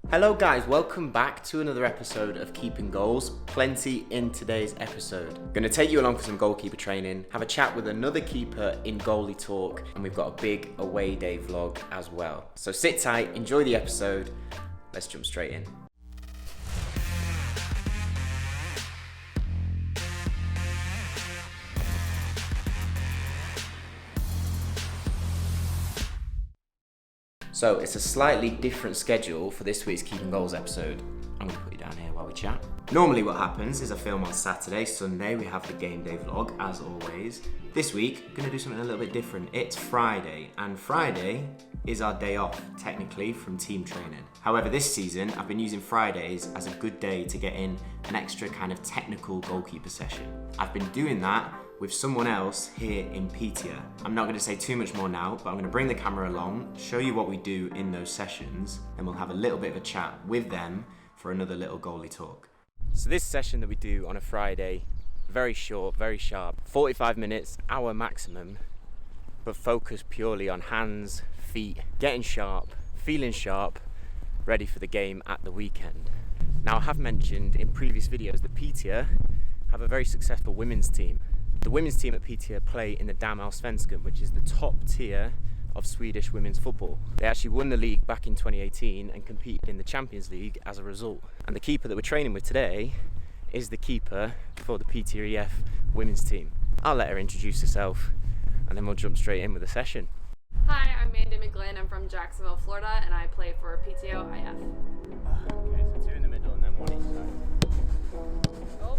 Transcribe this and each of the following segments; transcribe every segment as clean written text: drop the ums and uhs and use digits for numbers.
Hello guys, welcome back to another episode of Keeping Goals. Plenty in today's episode. I'm going to take you along for some goalkeeper training, have a chat with another keeper in Goalie Talk, and we've got a big away day vlog as well. So sit tight, enjoy the episode, let's jump straight in. So it's a slightly different schedule for this week's Keeping Goals episode. I'm going to put you down here while we chat. Normally what happens is I film on Saturday, Sunday we have the game day vlog as always. This week I'm going to do something a little bit different. It's Friday, and Friday is our day off technically from team training. However, this season I've been using Fridays as a good day to get in an extra kind of technical goalkeeper session. I've been doing that with someone else here in Piteå. I'm not going to say too much more now, but I'm going to bring the camera along, show you what we do in those sessions, and we'll have a little bit of a chat with them for another little goalie talk. So this session that we do on a Friday, very short, very sharp, 45 minutes, hour maximum, but focused purely on hands, feet, getting sharp, feeling sharp, ready for the game at the weekend. Now I have mentioned in previous videos that Piteå have a very successful women's team. The women's team at Piteå play in the Damallsvenskan, which is the top tier of Swedish women's football. They actually won the league back in 2018 and competed in the Champions League as a result. And the keeper that we're training with today is the keeper for the Piteå women's team. I'll let her introduce herself and then we'll jump straight in with the session. Hi, I'm Mandy. I'm from Jacksonville, Florida, and I play for Piteå IF. Okay, so two in the middle and then one each side. Oh.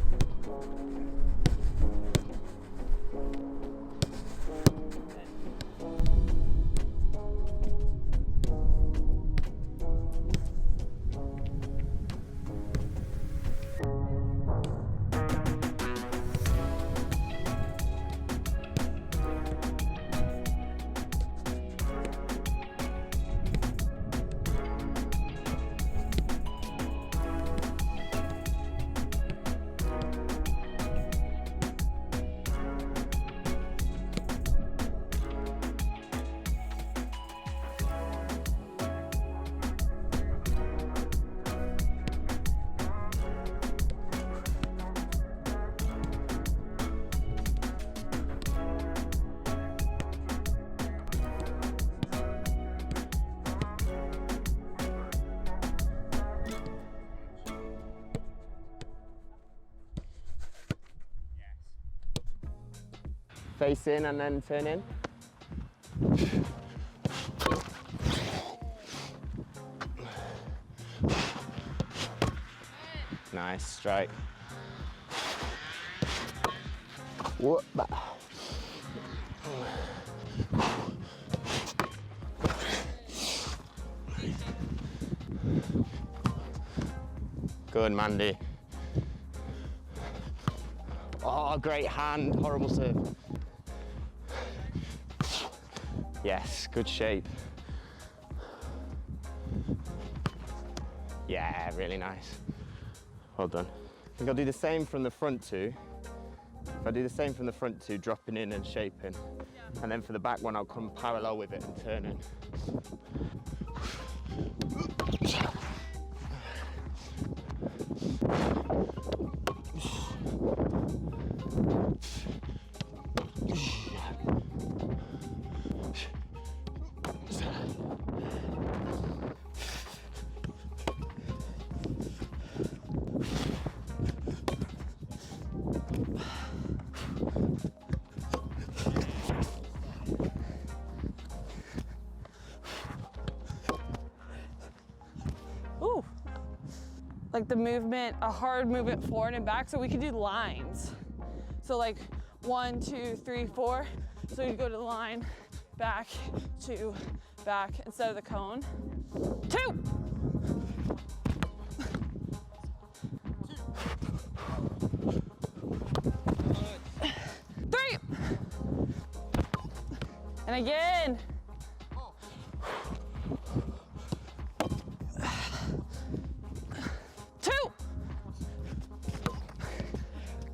Face in and then turn in. Nice strike. Whoop. Good, Mandy. Oh, great hand, horrible serve. Yes, good shape. Yeah, really nice. Well done. I think I'll do the same from the front two. If I do the same from the front two, dropping in and shaping. And then for the back one, I'll come parallel with it and turning. Like the movement, a hard movement forward and back, so we could do lines. So like 1, 2, 3, 4. So you go to the line, back, 2, back, instead of the cone. 2! Three! And again.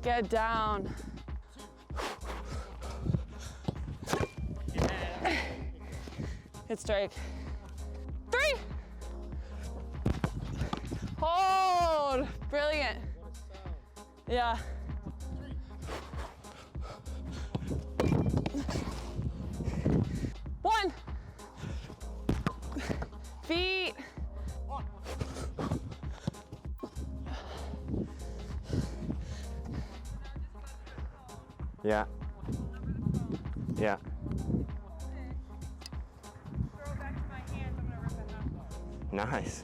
Get down. Good strike. 3. Brilliant. Yeah. One. Feet. Yeah. Yeah. Throw it back to my hands. I'm gonna rip it out. Nice.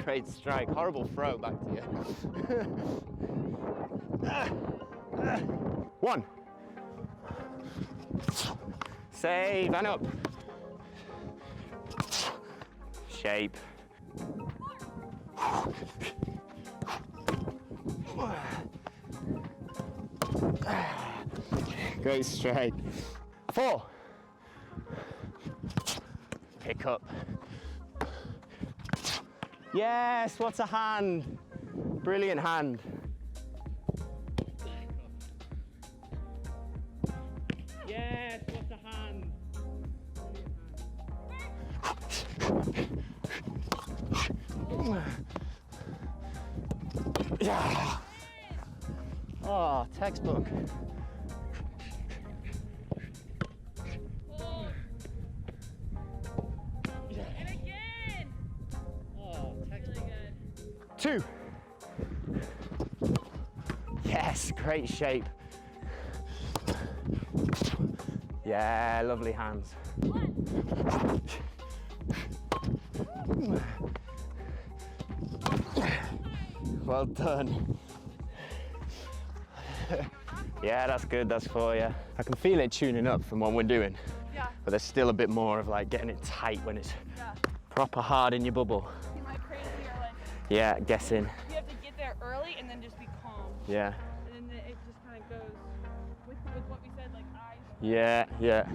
Great strike. Horrible throw back to you. One. Save and up. Shape. Great strike. 4. Pick up. Yes, what a hand. Brilliant hand. Yes, what a hand. Yeah. Oh, textbook. And again. Oh, textbook. Really good. 2. Yes, great shape. Yeah, lovely hands. 1. Well done. Yeah, that's good, that's 4, yeah. I can feel it tuning up from what we're doing. Yeah. But there's still a bit more of like getting it tight when it's proper hard in your bubble. Am I crazy or like? Yeah, guessing. You have to get there early and then just be calm. Yeah. And then it just kind of goes with what we said, like eyes. Yeah, yeah.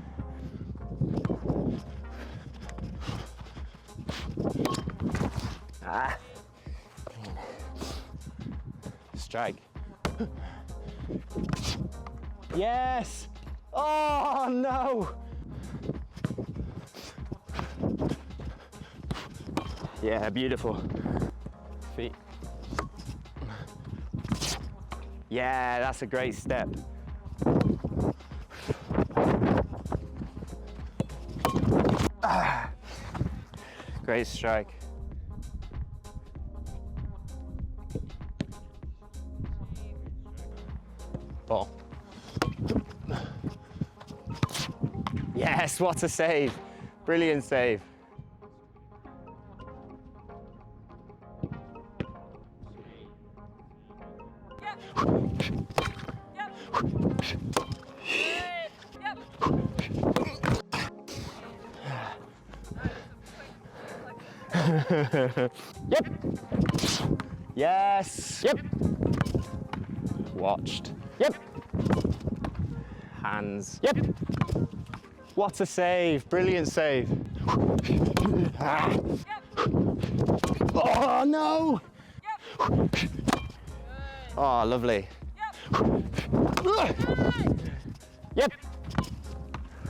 Ah. Strike. Yes! Oh no! Yeah, beautiful. Feet. Yeah, that's a great step. Ah. Great strike. Ball. Yes, what a save. Brilliant save. Yep. Yep. Good. Yep. Yep. Yes. Yep. Watched. Yep. Hands. Yep. What a save. Brilliant save. Ah. Yep. Oh no. Yep. Good. Oh, lovely. Yep. Good. Yep.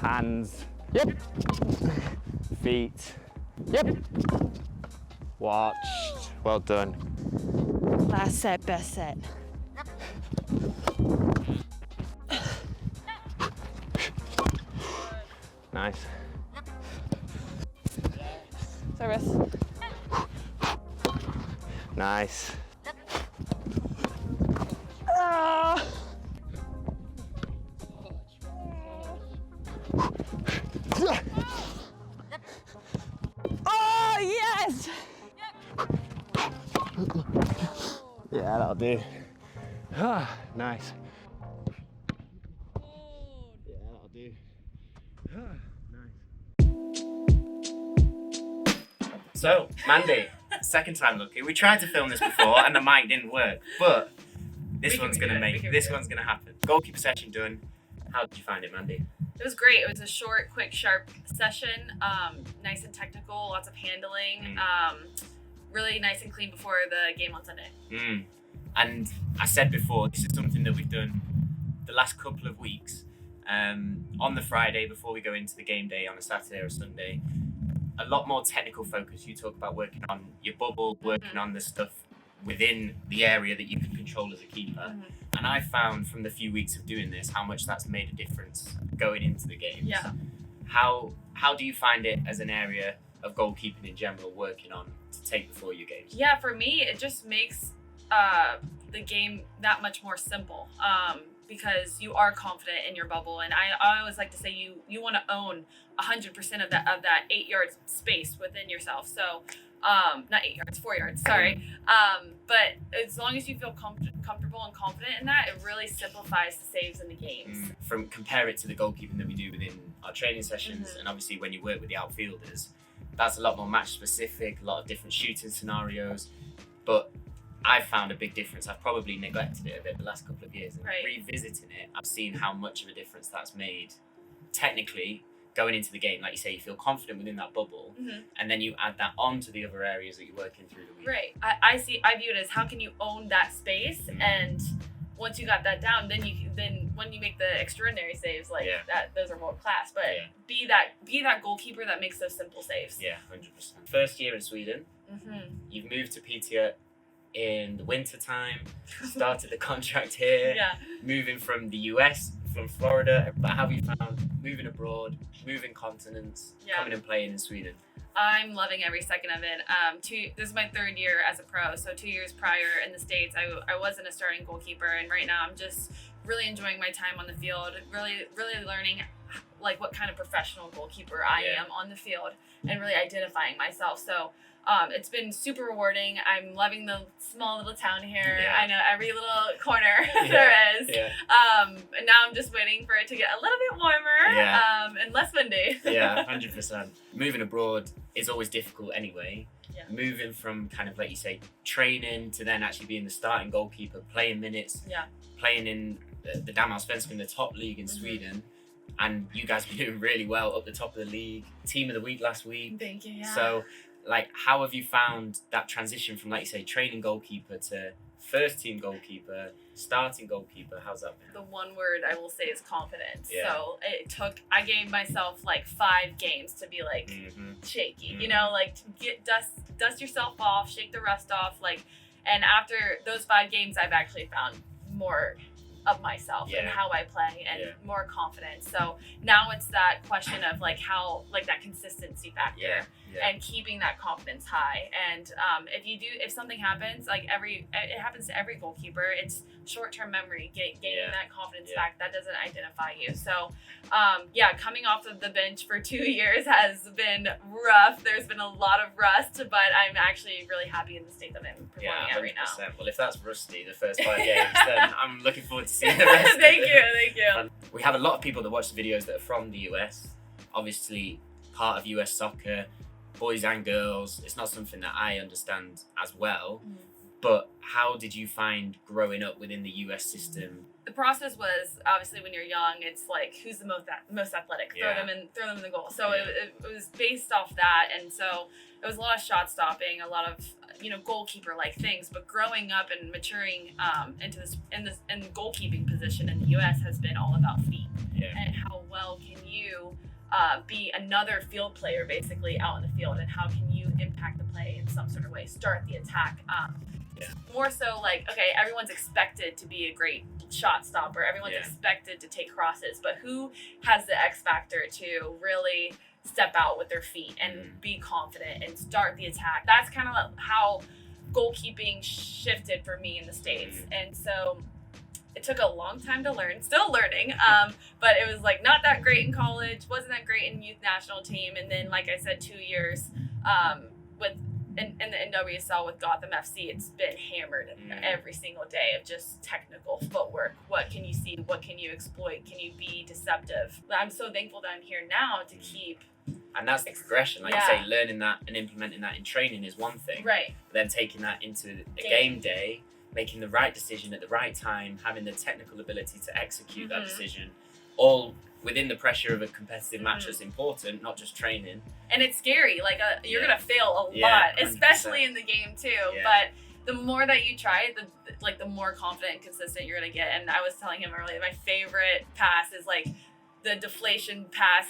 Hands. Yep. Feet. Yep. Watched. Well done. Last set, best set. Nice. Service. Nice. Ah. Oh, yes! Yeah, that'll do. Ah, nice. Yeah, that'll do. So, Mandy, second time lucky. We tried to film this before and the mic didn't work, but this one's gonna happen. Goalkeeper session done. How did you find it, Mandy? It was great. It was a short, quick, sharp session. Nice and technical, lots of handling. Really nice and clean before the game on Sunday. And I said before, this is something that we've done the last couple of weeks, On the Friday, before we go into the game day on a Saturday or a Sunday, a lot more technical focus. You talk about working on your bubble, working on the stuff within the area that you can control as a keeper. And I found from the few weeks of doing this how much that's made a difference going into the games. Yeah. How do you find it as an area of goalkeeping in general, working on to take before your games? Yeah, for me, it just makes the game that much more simple, because you are confident in your bubble. And I always like to say you want to own 100% of that 8 yard space within yourself. So not 8 yards, 4 yards, sorry. But as long as you feel comfortable and confident in that, it really simplifies the saves in the games. Compare it to the goalkeeping that we do within our training sessions, and obviously when you work with the outfielders, that's a lot more match specific, a lot of different shooting scenarios. But I've found a big difference. I've probably neglected it a bit the last couple of years, and revisiting it, I've seen how much of a difference that's made technically. Going into the game, like you say, you feel confident within that bubble, and then you add that on to the other areas that you're working through the week. Right. I view it as how can you own that space, and once you got that down, then when you make the extraordinary saves that, those are world class. But be that goalkeeper that makes those simple saves. Yeah, 100%. First year in Sweden, you've moved to Piteå in the winter time, started the contract here, moving from the US, from Florida. But how have you found moving abroad, moving continents, coming and playing in Sweden? I'm loving every second of it. This is my third year as a pro, so 2 years prior in the States, I wasn't a starting goalkeeper, and right now I'm just really enjoying my time on the field, really learning like what kind of professional goalkeeper I am on the field, and really identifying myself. So it's been super rewarding. I'm loving the small little town here. I know every little corner there is. And now I'm just waiting for it to get a little bit warmer and less windy. 100%. Moving abroad is always difficult anyway. Moving from kind of, like you say, training to then actually being the starting goalkeeper, playing minutes, playing in the Damallsvenskan, the top league in Sweden. And you guys have been doing really well up the top of the league. Team of the week last week. Thank you. So, like, how have you found that transition from, like you say, training goalkeeper to first team goalkeeper, starting goalkeeper? How's that been? The one word I will say is confidence. So I gave myself like 5 games to be like shaky, you know, like to get dust yourself off, shake the rust off, like, and after those 5 games, I've actually found more of myself and how I play and more confidence. So now it's that question of like how, like that consistency factor and keeping that confidence high. And if something happens, like it happens to every goalkeeper, it's short-term memory, gaining that confidence back. That doesn't identify you. So coming off of the bench for 2 years has been rough. There's been a lot of rust, but I'm actually really happy in the state that I'm performing at right now. Well, if that's rusty, the first 5 games, then I'm looking forward to seeing the rest. Thank you. We have a lot of people that watch the videos that are from the US, obviously part of US soccer, boys and girls. It's not something that I understand as well, but how did you find growing up within the US system? The process was obviously when you're young, it's like who's the most athletic, throw them in the goal. So it was based off that, and so it was a lot of shot stopping, a lot of goalkeeper like things. But growing up and maturing into in the goalkeeping position in the US has been all about feet and how well can you be another field player basically out in the field, and how can you impact the play in some sort of way, start the attack. More so like, okay, everyone's expected to be a great shot stopper, everyone's expected to take crosses, but who has the X factor to really step out with their feet and be confident and start the attack? That's kind of how goalkeeping shifted for me in the States. And so it took a long time to learn, still learning, but it was like not that great in college, wasn't that great in youth national team, and then like I said, 2 years in the NWSL with Gotham FC, it's been hammered every single day of just technical footwork. What can you see? What can you exploit? Can you be deceptive? I'm so thankful that I'm here now to keep. And that's the progression, like you say, learning that and implementing that in training is one thing. Right. Then taking that into a game day, making the right decision at the right time, having the technical ability to execute that decision, all within the pressure of a competitive match that's important, not just training. And it's scary, like you're gonna fail a lot, especially in the game too. But the more that you try, the more confident and consistent you're gonna get. And I was telling him earlier, my favorite pass is like the deflation pass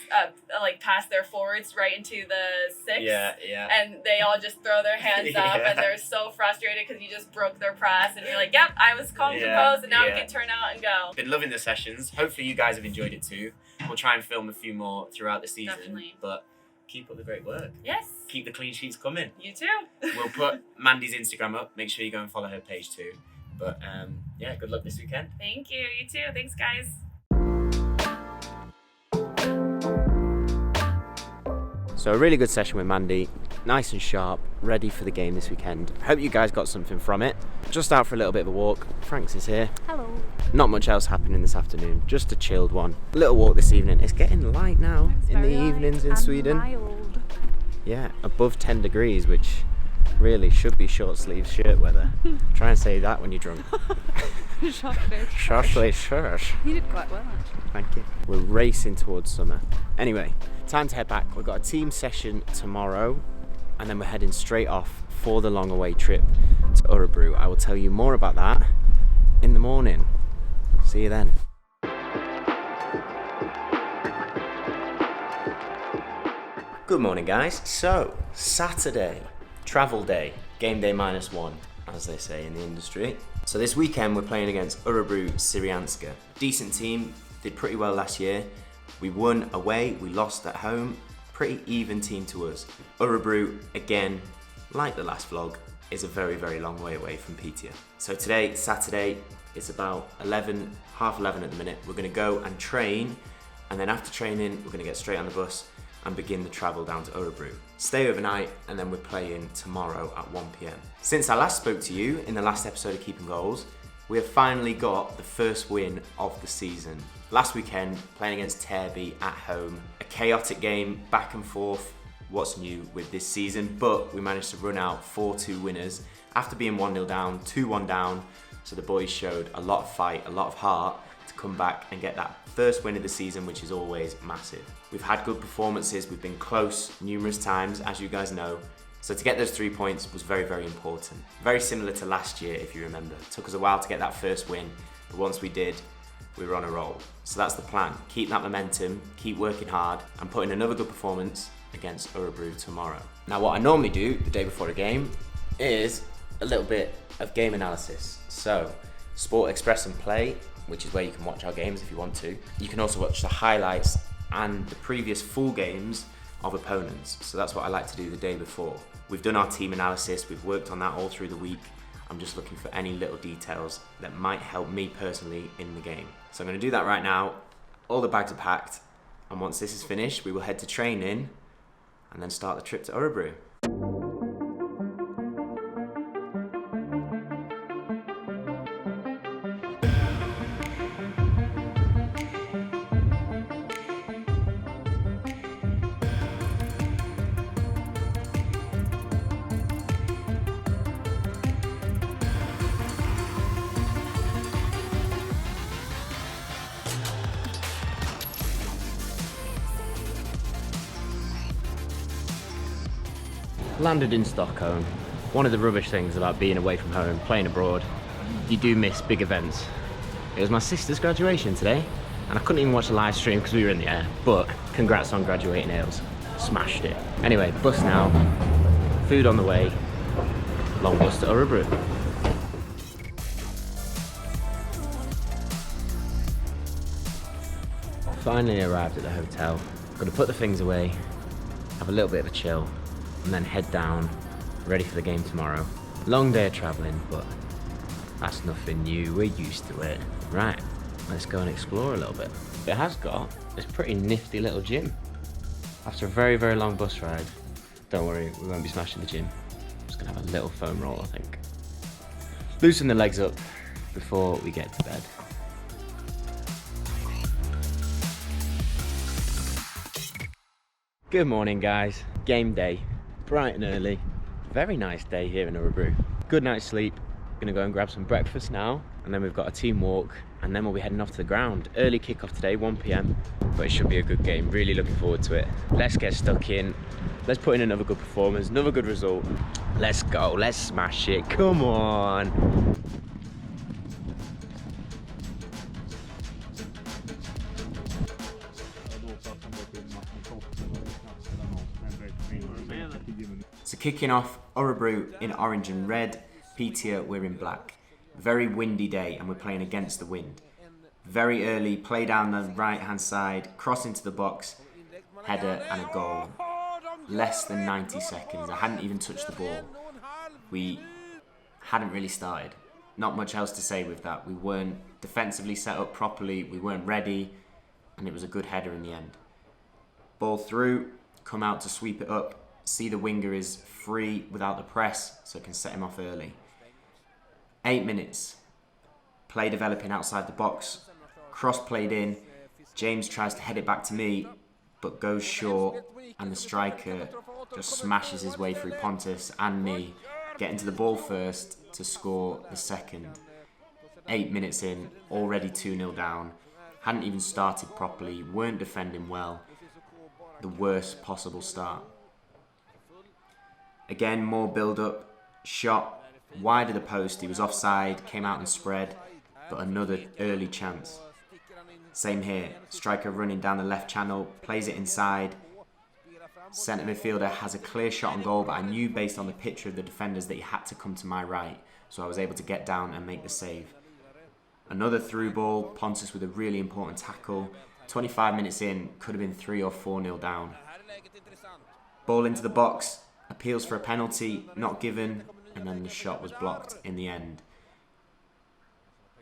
their forwards right into the six. Yeah. And they all just throw their hands up and they're so frustrated because you just broke their press and you're like, yep, I was calm and composed and now we can turn out and go. Been loving the sessions. Hopefully you guys have enjoyed it too. We'll try and film a few more throughout the season. Definitely. But keep up the great work. Yes. Keep the clean sheets coming. You too. We'll put Mandy's Instagram up. Make sure you go and follow her page too. But good luck this weekend. Thank you. You too. Thanks, guys. So a really good session with Mandy, nice and sharp, ready for the game this weekend. Hope you guys got something from it. Just out for a little bit of a walk. Franks is here. Hello. Not much else happening this afternoon, just a chilled one. A little walk this evening. It's getting light now in the evenings in Sweden. Mild. Yeah, above 10 degrees, which really should be short sleeve shirt weather. Try and say that when you're drunk. Short sleeve shirt. You did quite well, actually. Thank you. We're racing towards summer. Anyway, time to head back. We've got a team session tomorrow and then we're heading straight off for the long away trip to Orebro. I will tell you more about that in the morning. See you then. Good morning, guys. So, Saturday, travel day, game day -1, as they say in the industry. So this weekend we're playing against Orebro Syrianska. Decent team, did pretty well last year. We won away, we lost at home. Pretty even team to us. Orebro, again, like the last vlog, is a very, very long way away from Piteå. So today, Saturday, it's about 11, half 11 at the minute. We're gonna go and train, and then after training, we're gonna get straight on the bus and begin the travel down to Orebro. Stay overnight, and then we're playing tomorrow at 1 p.m. Since I last spoke to you in the last episode of Keeping Goals, we have finally got the first win of the season. Last weekend, playing against Piteå at home. A chaotic game, back and forth. What's new with this season? But we managed to run out 4-2 winners after being 1-0 down, 2-1 down. So the boys showed a lot of fight, a lot of heart to come back and get that first win of the season, which is always massive. We've had good performances, we've been close numerous times, as you guys know. So to get those 3 points was very, very important. Very similar to last year, if you remember. It took us a while to get that first win, but once we did, we were on a roll. So that's the plan. Keep that momentum, keep working hard, and put in another good performance against Orebro tomorrow. Now what I normally do the day before a game is a little bit of game analysis. So Sport Express and Play, which is where you can watch our games if you want to. You can also watch the highlights and the previous full games of opponents. So that's what I like to do the day before. We've done our team analysis, we've worked on that all through the week. I'm just looking for any little details that might help me personally in the game. So I'm gonna do that right now. All the bags are packed, and once this is finished, we will head to training and then start the trip to Orebro. Landed in Stockholm. One of the rubbish things about being away from home, playing abroad, you do miss big events. It was my sister's graduation today, and I couldn't even watch the live stream because we were in the air, but congrats on graduating, Ailes. Smashed it. Anyway, bus now, food on the way, long bus to Orebro. Finally arrived at the hotel. Got to put the things away, have a little bit of a chill, and then head down, ready for the game tomorrow. Long day of travelling, but that's nothing new, we're used to it. Right, let's go and explore a little bit. It has got this pretty nifty little gym. After a very, very long bus ride, don't worry, we won't be smashing the gym. I'm just gonna have a little foam roll, I think. Loosen the legs up before we get to bed. Good morning, guys. Game day. Bright and early. Very nice day here in Orebro. Good night's sleep. Gonna go and grab some breakfast now, and then we've got a team walk, and then we'll be heading off to the ground. Early kickoff today, 1 p.m, but it should be a good game. Really looking forward to it. Let's get stuck in. Let's put in another good performance, another good result. Let's go, let's smash it. Come on. So kicking off, Orebro in orange and red, Piteå we're in black. Very windy day and we're playing against the wind. Very early, play down the right hand side, cross into the box, header and a goal. Less than 90 seconds, I hadn't even touched the ball. We hadn't really started. Not much else to say with that. We weren't defensively set up properly, we weren't ready, and it was a good header in the end. Ball through, come out to sweep it up, see the winger is free without the press, so can set him off early. 8 minutes, play developing outside the box, cross played in, James tries to head it back to me, but goes short, and the striker just smashes his way through Pontus and me, getting to the ball first to score the second. 8 minutes in, already 2-0 down, hadn't even started properly, weren't defending well. The worst possible start. Again, more build-up, shot wide of the post, he was offside, came out and spread, but another early chance. Same here, striker running down the left channel, plays it inside. Centre midfielder has a clear shot on goal, but I knew based on the picture of the defenders that he had to come to my right, so I was able to get down and make the save. Another through ball, Pontus with a really important tackle. 25 minutes in, could have been 3 or 4-0 down. Ball into the box, appeals for a penalty, not given, and then the shot was blocked in the end.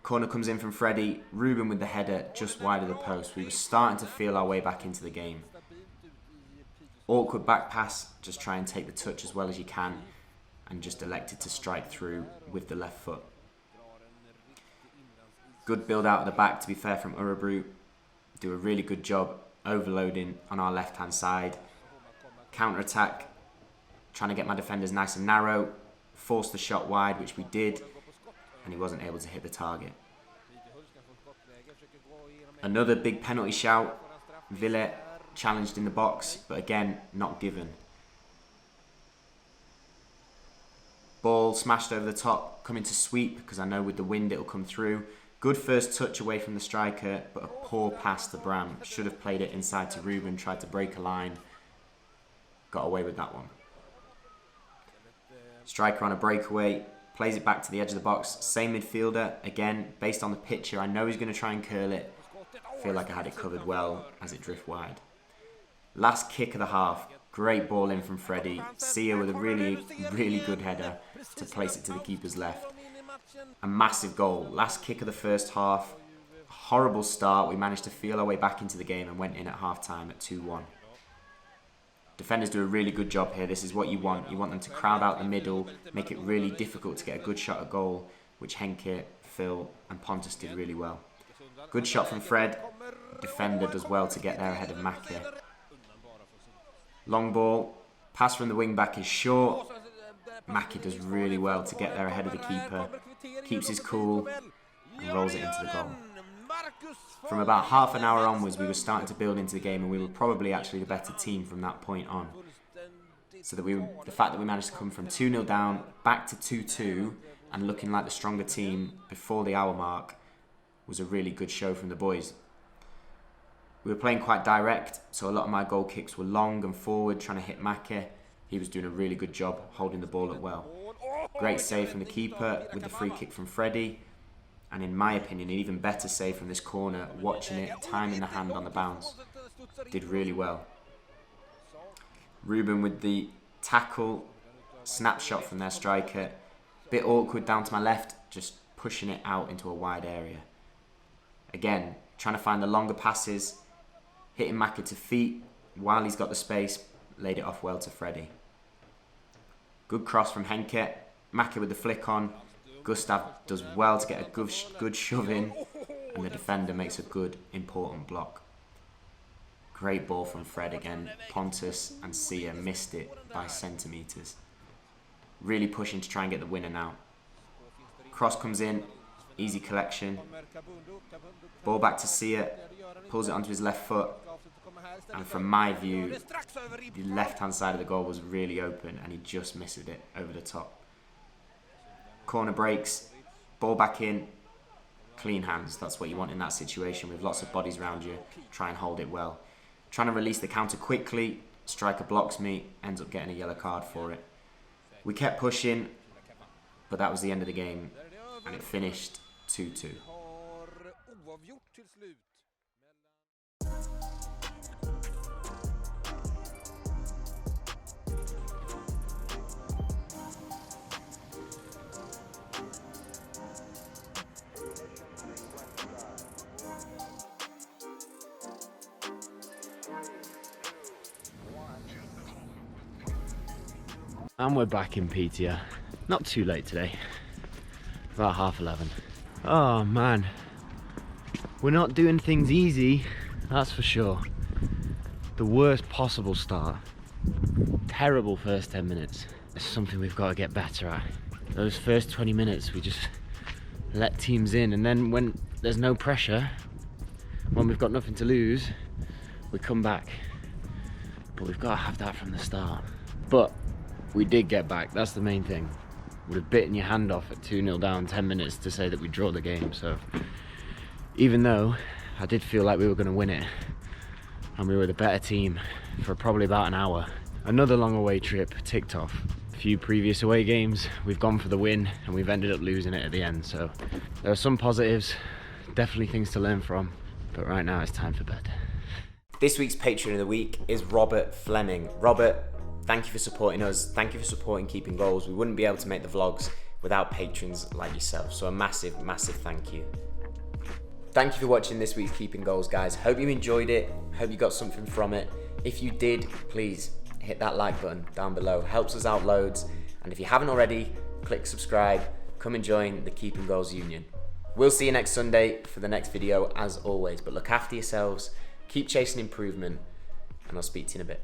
Corner comes in from Freddie, Ruben with the header just wide of the post. We were starting to feel our way back into the game. Awkward back pass, just try and take the touch as well as you can, and just elected to strike through with the left foot. Good build out of the back, to be fair, from Orebro. Do a really good job overloading on our left hand side. Counter attack, trying to get my defenders nice and narrow, force the shot wide, which we did, and he wasn't able to hit the target. Another big penalty shout. Ville challenged in the box, but again, not given. Ball smashed over the top, coming to sweep, because I know with the wind it'll come through. Good first touch away from the striker, but a poor pass to Bram. Should have played it inside to Ruben, tried to break a line. Got away with that one. Striker on a breakaway, plays it back to the edge of the box. Same midfielder, again, based on the picture, I know he's going to try and curl it. Feel like I had it covered well as it drift wide. Last kick of the half, great ball in from Freddie. Sia with a really, really good header to place it to the keeper's left. A massive goal. Last kick of the first half. Horrible start. We managed to feel our way back into the game and went in at half time at 2-1. Defenders do a really good job here. This is what you want. You want them to crowd out the middle, make it really difficult to get a good shot at goal, which Henke, Phil and Pontus did really well. Good shot from Fred. Defender does well to get there ahead of Macke. Long ball. Pass from the wing back is short. Macke does really well to get there ahead of the keeper. Keeps his cool and rolls it into the goal. From about half an hour onwards, we were starting to build into the game, and we were probably actually the better team from that point on. So that the fact that we managed to come from 2-0 down, back to 2-2, and looking like the stronger team before the hour mark was a really good show from the boys. We were playing quite direct, so a lot of my goal kicks were long and forward, trying to hit Macke. He was doing a really good job holding the ball up well. Great save from the keeper with the free kick from Freddie. And in my opinion, an even better save from this corner, watching it, timing the hand on the bounce. Did really well. Ruben with the tackle, snapshot from their striker. Bit awkward down to my left, just pushing it out into a wide area. Again, trying to find the longer passes, hitting Macke to feet while he's got the space, laid it off well to Freddie. Good cross from Henke, Macke with the flick on. Gustav does well to get a good shove in, and the defender makes a good, important block. Great ball from Fred again. Pontus and Sia missed it by centimetres. Really pushing to try and get the winner now. Cross comes in, easy collection. Ball back to Sia, pulls it onto his left foot. And from my view, the left-hand side of the goal was really open, and he just missed it over the top. Corner breaks, ball back in, clean hands. That's what you want in that situation with lots of bodies around you. Try and hold it well. Trying to release the counter quickly, striker blocks me, ends up getting a yellow card for it. We kept pushing, but that was the end of the game, and it finished 2-2. And we're back in Piteå. Not too late today. About 11:30. Oh man. We're not doing things easy, that's for sure. The worst possible start. Terrible first 10 minutes. It's something we've got to get better at. Those first 20 minutes we just let teams in, and then when there's no pressure, when we've got nothing to lose, we come back. But we've got to have that from the start. But we did get back, that's the main thing. Would have bitten your hand off at 2-0 down 10 minutes to say that we draw the game. So even though I did feel like we were going to win it and we were the better team for probably about an hour, another long away trip ticked off. A few previous away games we've gone for the win and we've ended up losing it at the end. So there are some positives, definitely things to learn from, but right now it's time for bed. This week's Patron of the Week is Robert Fleming. Robert, thank you for supporting us. Thank you for supporting Keeping Goals. We wouldn't be able to make the vlogs without patrons like yourself. So a massive, massive thank you. Thank you for watching this week's Keeping Goals, guys. Hope you enjoyed it. Hope you got something from it. If you did, please hit that like button down below. Helps us out loads. And if you haven't already, click subscribe. Come and join the Keeping Goals Union. We'll see you next Sunday for the next video as always. But look after yourselves. Keep chasing improvement. And I'll speak to you in a bit.